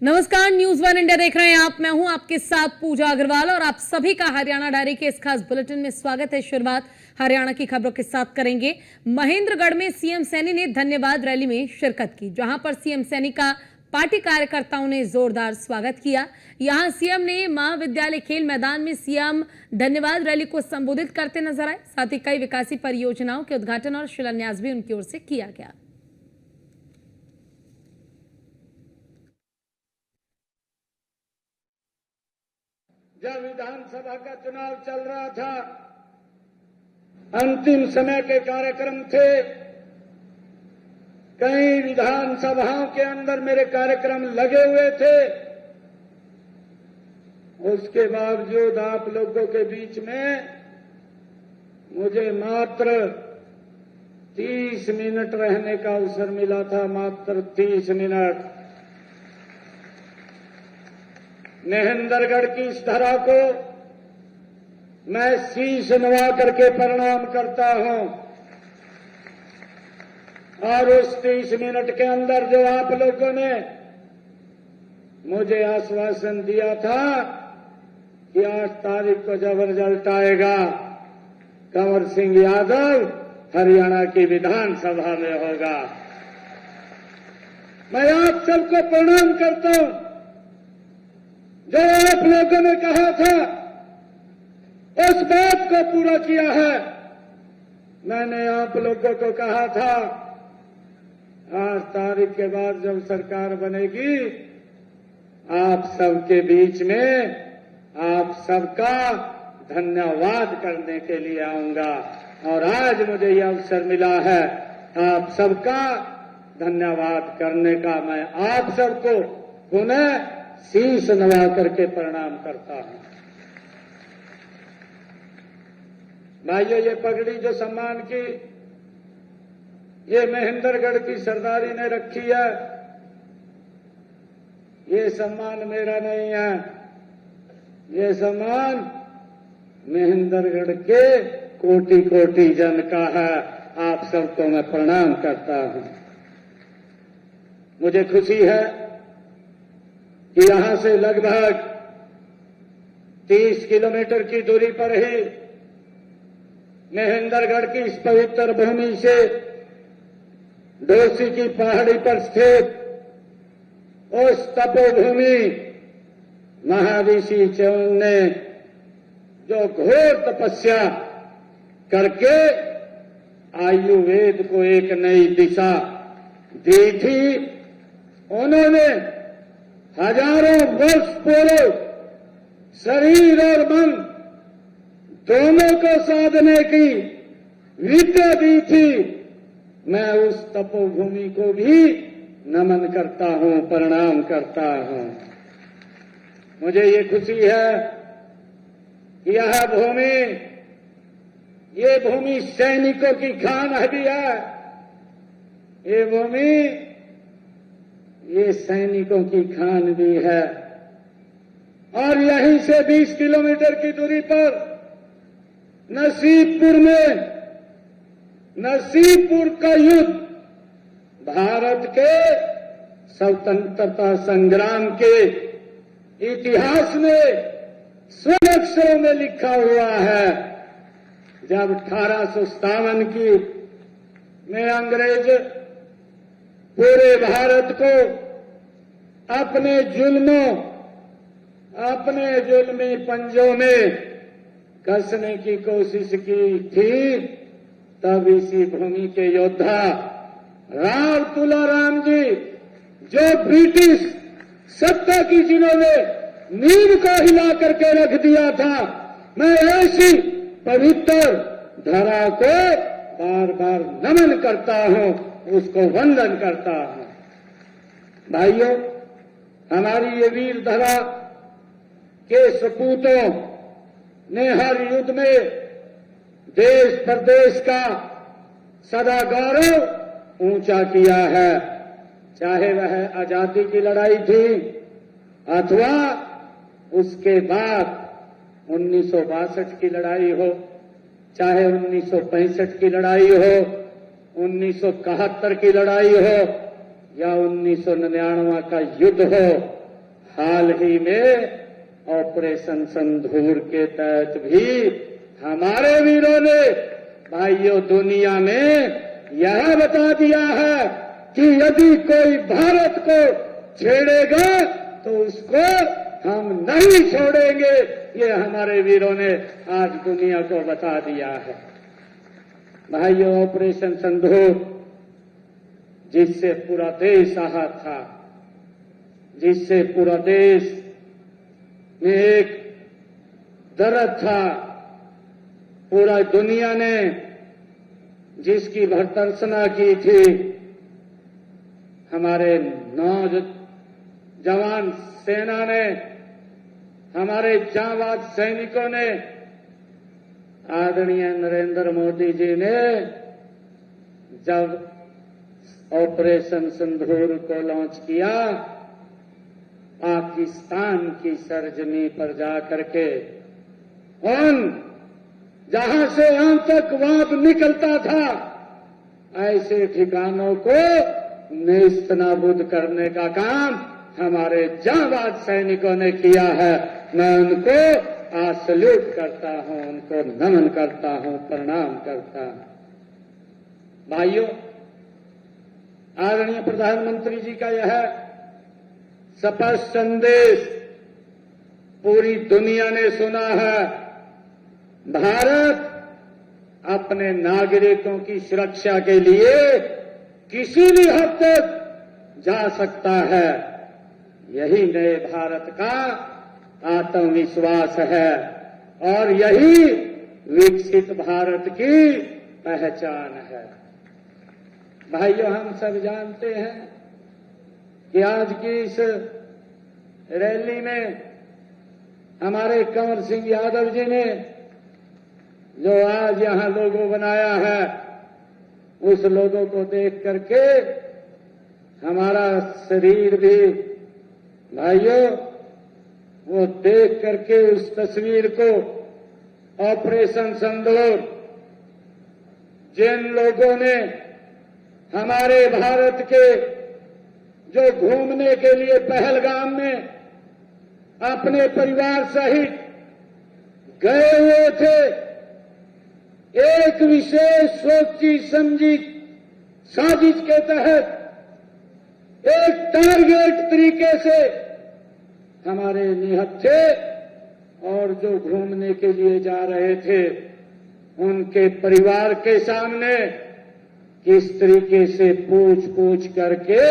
नमस्कार, news one India देख रहे हैं आप। मैं हूं आपके साथ पूजा अग्रवाल और आप सभी का हरियाणा डायरी के इस खास बुलेटिन में स्वागत है। शुरुआत हरियाणा की खबरों के साथ करेंगे। महेंद्रगढ़ में सीएम सैनी ने धन्यवाद रैली में शिरकत की, जहां पर सीएम सैनी का पार्टी कार्यकर्ताओं ने जोरदार स्वागत किया। यहां सीएम ने महाविद्यालय खेल मैदान में सीएम धन्यवाद रैली को संबोधित करते नजर आए। साथ ही कई विकासी परियोजनाओं के उद्घाटन और शिलान्यास भी उनकी ओर से किया गया। जब विधानसभा का चुनाव चल रहा था, अंतिम समय के कार्यक्रम थे, कई विधानसभाओं के अंदर मेरे कार्यक्रम लगे हुए थे। उसके बावजूद आप लोगों के बीच में मुझे मात्र 30 मिनट रहने का अवसर मिला था, मात्र 30 मिनट। महेंद्रगढ़ की इस धरा को मैं शीश नवा करके प्रणाम करता हूं और उस 30 मिनट के अंदर जो आप लोगों ने मुझे आश्वासन दिया था कि 8 तारीख को जब रिजल्ट आएगा, कंवर सिंह यादव हरियाणा की विधानसभा में होगा। मैं आप सबको प्रणाम करता हूं। जो आप लोगों ने कहा था उस बात को पूरा किया है। मैंने आप लोगों को कहा था 8 तारीख के बाद जब सरकार बनेगी, आप सबके बीच में आप सबका धन्यवाद करने के लिए आऊंगा और आज मुझे यह अवसर मिला है आप सबका धन्यवाद करने का। मैं आप सबको पुनः शीश नवा करके प्रणाम करता हूं। भाइयों, ये पगड़ी जो सम्मान की, ये महेंद्रगढ़ की सरदारी ने रखी है। ये सम्मान मेरा नहीं है, ये सम्मान महेंद्रगढ़ के कोटि कोटि जन का है। आप सबको मैं प्रणाम करता हूं। मुझे खुशी है कि यहां से लगभग 30 किलोमीटर की दूरी पर ही महेंद्रगढ़ की इस पवित्र भूमि से डोसी की पहाड़ी पर स्थित उस तपोभूमि महर्षि च्यवन ने जो घोर तपस्या करके आयुर्वेद को एक नई दिशा दी थी, उन्होंने हजारों वर्ष पूर्व शरीर और मन दोनों को साधने की विद्या दी थी। मैं उस तपोभूमि को भी नमन करता हूं, प्रणाम करता हूं। मुझे ये खुशी है कि ये भूमि सैनिकों की खान भी है। ये भूमि ये सैनिकों की खान भी है। और यहीं से 20 किलोमीटर की दूरी पर नसीबपुर का युद्ध भारत के स्वतंत्रता संग्राम के इतिहास में स्वर्ण अक्षरों में लिखा हुआ है। जब 1857 की में अंग्रेज पूरे भारत को अपने जुल्मी पंजों में कसने की कोशिश की थी, तब इसी भूमि के योद्धा राव तुलाराम जी, जो ब्रिटिश सत्ता की जिन्होंने नींव को हिला करके रख दिया था, मैं ऐसी पवित्र धरा को बार बार नमन करता हूं, उसको वंदन करता हूं। भाइयों, हमारी ये वीर धरा के सपूतों ने हर युद्ध में देश प्रदेश का सदा गौरव ऊंचा किया है। चाहे वह आजादी की लड़ाई थी अथवा उसके बाद 1962 की लड़ाई हो, चाहे 1965 की लड़ाई हो, 1971 की लड़ाई हो या 1999 का युद्ध हो, हाल ही में ऑपरेशन संधूर के तहत भी हमारे वीरों ने भाइयों दुनिया में यह बता दिया है कि यदि कोई भारत को छेड़ेगा तो उसको हम नहीं छोड़ेंगे। ये हमारे वीरों ने आज दुनिया को बता दिया है। भाइयों, ऑपरेशन संधूर जिससे पूरा देश आहत था, जिससे पूरा देश में एक दर्द था, पूरा दुनिया ने जिसकी भर्त्सना की थी, हमारे नौजवान सेना ने, हमारे जांबाज सैनिकों ने, आदरणीय नरेंद्र मोदी जी ने जब ऑपरेशन सिंदूर को लॉन्च किया, पाकिस्तान की सरजमी पर जाकर के उन जहां से आतंकवाद निकलता था, ऐसे ठिकानों को नेस्तनाबूद करने का काम हमारे जांबाज सैनिकों ने किया है। मैं उनको आज सल्यूट करता हूं, उनको नमन करता हूं, प्रणाम करता हूं। भाइयों, आदरणीय प्रधानमंत्री जी का यह स्पष्ट संदेश पूरी दुनिया ने सुना है। भारत अपने नागरिकों की सुरक्षा के लिए किसी भी हद तक जा सकता है। यही नए भारत का आत्मविश्वास है और यही विकसित भारत की पहचान है। भाइयों, हम सब जानते हैं कि आज की इस रैली में हमारे कंवर सिंह यादव जी ने जो आज यहां लोगो बनाया है, उस लोगों को देख करके हमारा शरीर भी भाइयों, वो देख करके उस तस्वीर को, ऑपरेशन सिंदूर, जिन लोगों ने हमारे भारत के जो घूमने के लिए पहलगाम में अपने परिवार सहित गए हुए थे, एक विशेष सोची समझी साजिश के तहत एक टारगेट तरीके से हमारे निहत थे और जो घूमने के लिए जा रहे थे, उनके परिवार के सामने किस तरीके से पूछ करके